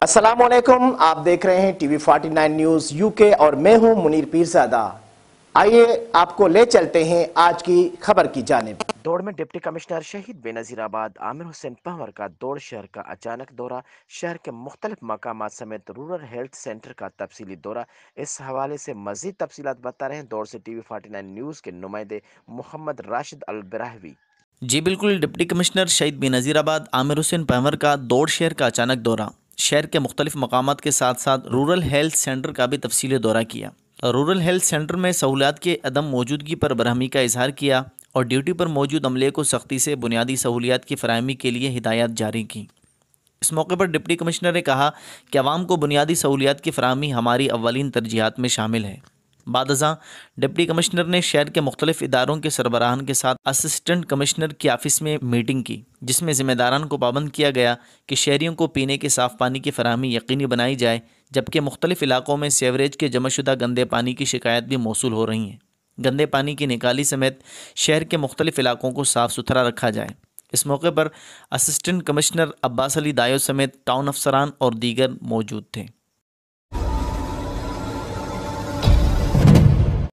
अस्सलामुअलैकुम, आप देख रहे हैं टीवी 49 न्यूज यूके और मैं हूं मुनीर पीरजादा। आइए आपको ले चलते हैं आज की खबर की जानिब। दौड़ में डिप्टी कमिश्नर शहीद बेनजीराबाद आमिर हुसैन पंवर का दौड़ शहर का अचानक दौरा, शहर के मुख्तलिफ मकामात समेत रूरल हेल्थ सेंटर का तफसीली दौरा। इस हवाले से मजीद तफसीलात बता रहे हैं दौड़ से टीवी 49 न्यूज के नुमाइंदे मोहम्मद राशिद अल बराहवी। जी बिल्कुल, डिप्टी कमिश्नर शहीद बेनजीराबाद आमिर हुसैन पंवर का दौड़ शहर का अचानक दौरा, शहर के मुख्तलिफ मकामात के साथ साथ रूरल हेल्थ सेंटर का भी तफसीली दौरा किया। रूरल हेल्थ सेंटर में सहूलियात के अदम मौजूदगी पर बरहमी का इजहार किया और ड्यूटी पर मौजूद अमले को सख्ती से बुनियादी सहूलियात की फराहमी के लिए हिदायत जारी की। इस मौके पर डिप्टी कमिश्नर ने कहा कि आवाम को बुनियादी सहूलियात की फराहमी हमारी अव्वलीन तरजीहात में शामिल है। बादज़ां डिप्टी कमिश्नर ने शहर के मुख्तलिफ इदारों के सरबराहान के साथ असिस्टेंट कमिश्नर की ऑफिस में मीटिंग की, जिसमें ज़िम्मेदारान को पाबंद किया गया कि शहरियों को पीने के साफ़ पानी की फराहमी यकीनी बनाई जाए, जबकि मुख्तलिफ इलाकों में सीवरेज के जमाशुदा गंदे पानी की शिकायत भी मौसूल हो रही हैं। गंदे पानी की निकाली समेत शहर के मुख्तलिफ इलाकों को साफ़ सुथरा रखा जाए। इस मौके पर असिस्टेंट कमिश्नर अब्बास अली दायो समेत टाउन अफसरान और दीगर मौजूद थे।